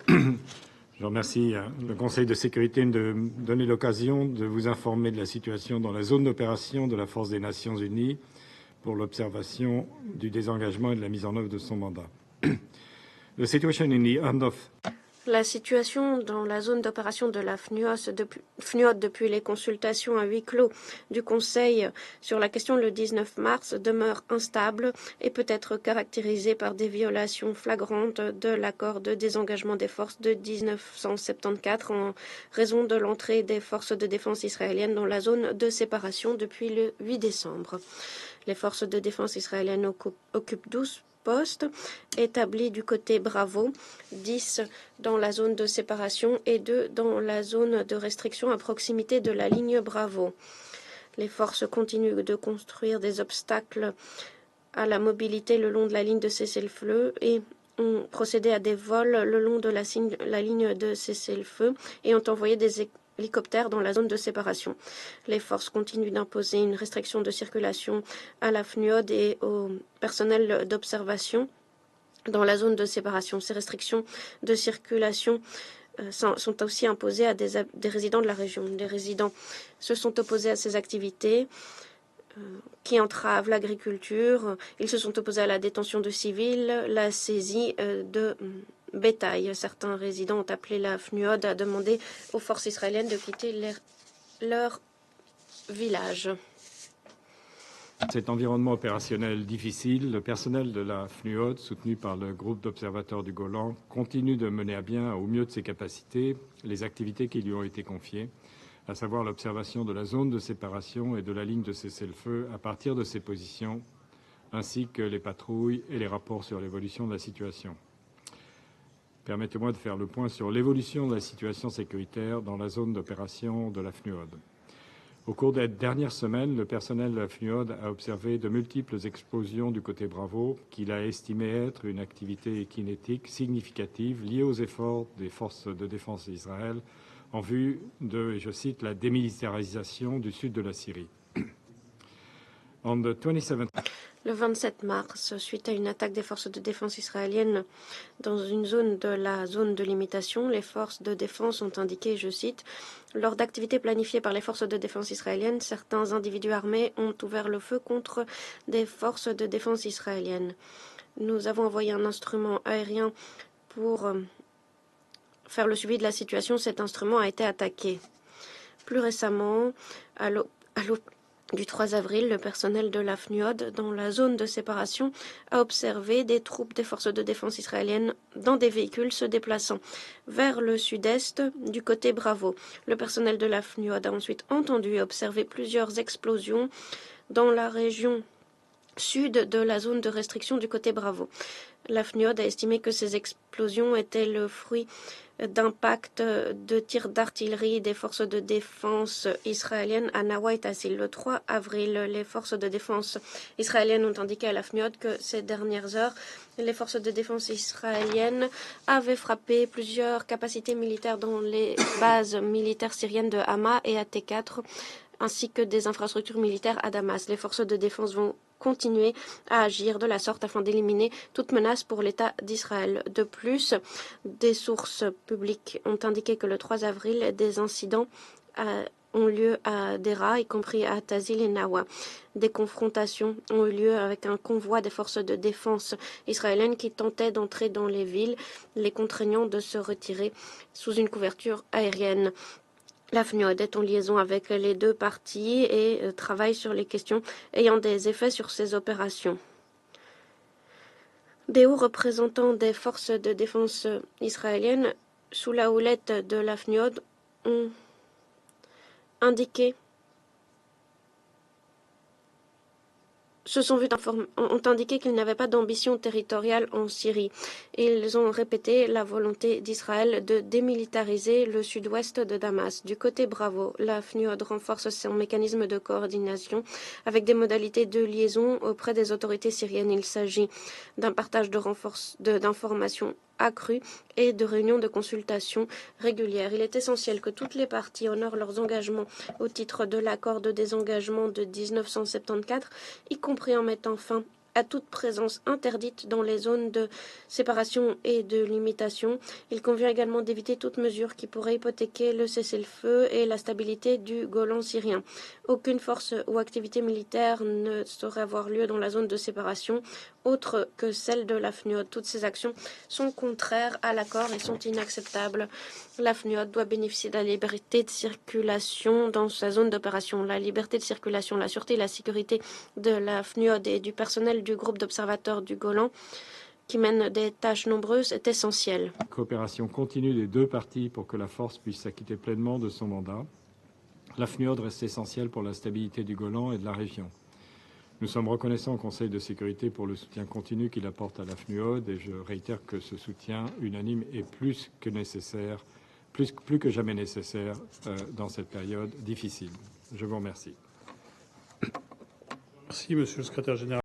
Je remercie le Conseil de sécurité de me donner l'occasion de vous informer de la situation dans la zone d'opération de la Force des Nations Unies pour l'observation du désengagement et de la mise en œuvre de son mandat. The situation in the end of La situation dans la zone d'opération de la FNUOD depuis les consultations à huis clos du Conseil sur la question le 19 mars demeure instable et peut être caractérisée par des violations flagrantes de l'accord de désengagement des forces de 1974 en raison de l'entrée des forces de défense israéliennes dans la zone de séparation depuis le 8 décembre. Les forces de défense israéliennes occupent 12 postes établis du côté Bravo, 10 dans la zone de séparation et 2 dans la zone de restriction à proximité de la ligne Bravo. Les forces continuent de construire des obstacles à la mobilité le long de la ligne de cessez-le-feu et ont procédé à des vols le long de la ligne de cessez-le-feu et ont envoyé des hélicoptères dans la zone de séparation. Les forces continuent d'imposer une restriction de circulation à la FNUOD et au personnel d'observation dans la zone de séparation. Ces restrictions de circulation sont aussi imposées à des résidents de la région. Les résidents se sont opposés à ces activités qui entravent l'agriculture. Ils se sont opposés à la détention de civils, la saisie de bétail. Certains résidents ont appelé la FNUOD à demander aux forces israéliennes de quitter leur village. Cet environnement opérationnel difficile, le personnel de la FNUOD, soutenu par le groupe d'observateurs du Golan, continue de mener à bien, au mieux de ses capacités, les activités qui lui ont été confiées, à savoir l'observation de la zone de séparation et de la ligne de cessez-le-feu à partir de ses positions, ainsi que les patrouilles et les rapports sur l'évolution de la situation. Permettez-moi de faire le point sur l'évolution de la situation sécuritaire dans la zone d'opération de la FNUOD. Au cours des dernières semaines, le personnel de la FNUOD a observé de multiples explosions du côté Bravo, qu'il a estimé être une activité kinétique significative liée aux efforts des forces de défense d'Israël en vue de, et je cite, la démilitarisation du sud de la Syrie. Le 27 mars, suite à une attaque des forces de défense israéliennes dans une zone de la zone de limitation, les forces de défense ont indiqué, je cite, « Lors d'activités planifiées par les forces de défense israéliennes, certains individus armés ont ouvert le feu contre des forces de défense israéliennes. Nous avons envoyé un instrument aérien pour faire le suivi de la situation. Cet instrument a été attaqué. » Plus récemment, à l'aube du 3 avril, le personnel de la FNUOD, dans la zone de séparation, a observé des troupes des forces de défense israéliennes dans des véhicules se déplaçant vers le sud-est du côté Bravo. Le personnel de la FNUOD a ensuite entendu et observé plusieurs explosions dans la région sud de la zone de restriction du côté Bravo. La FNUOD a estimé que ces explosions étaient le fruit d'impact de tirs d'artillerie des forces de défense israéliennes à Nawa et Tassil. Le 3 avril, les forces de défense israéliennes ont indiqué à la FNUOD que ces dernières heures, les forces de défense israéliennes avaient frappé plusieurs capacités militaires dans les bases militaires syriennes de Hama et à T4, ainsi que des infrastructures militaires à Damas. Les forces de défense vont continuer à agir de la sorte afin d'éliminer toute menace pour l'État d'Israël. De plus, des sources publiques ont indiqué que le 3 avril, des incidents ont lieu à Dera, y compris à Tazil et Nawa. Des confrontations ont eu lieu avec un convoi des forces de défense israéliennes qui tentaient d'entrer dans les villes, les contraignant de se retirer sous une couverture aérienne. La FNUOD est en liaison avec les deux parties et travaille sur les questions ayant des effets sur ces opérations. Des hauts représentants des forces de défense israéliennes, sous la houlette de la FNUOD, ont indiqué qu'ils n'avaient pas d'ambition territoriale en Syrie. Ils ont répété la volonté d'Israël de démilitariser le sud-ouest de Damas. Du côté Bravo, la FNUOD renforce son mécanisme de coordination avec des modalités de liaison auprès des autorités syriennes. Il s'agit d'un partage d'informations accru et de réunions de consultation régulières. Il est essentiel que toutes les parties honorent leurs engagements au titre de l'accord de désengagement de 1974, y compris en mettant fin à toute présence interdite dans les zones de séparation et de limitation. Il convient également d'éviter toute mesure qui pourrait hypothéquer le cessez-le-feu et la stabilité du Golan syrien. Aucune force ou activité militaire ne saurait avoir lieu dans la zone de séparation, autre que celle de la FNUOD. Toutes ces actions sont contraires à l'accord et sont inacceptables. La FNUOD doit bénéficier de la liberté de circulation dans sa zone d'opération. La liberté de circulation, la sûreté et la sécurité de la FNUOD et du personnel du groupe d'observateurs du Golan qui mènent des tâches nombreuses est essentielle. Coopération continue des deux parties pour que la force puisse s'acquitter pleinement de son mandat. La FNUOD reste essentielle pour la stabilité du Golan et de la région. Nous sommes reconnaissants au Conseil de sécurité pour le soutien continu qu'il apporte à la FNUOD et je réitère que ce soutien unanime est plus que jamais nécessaire dans cette période difficile. Je vous remercie. Merci, Monsieur le Secrétaire général.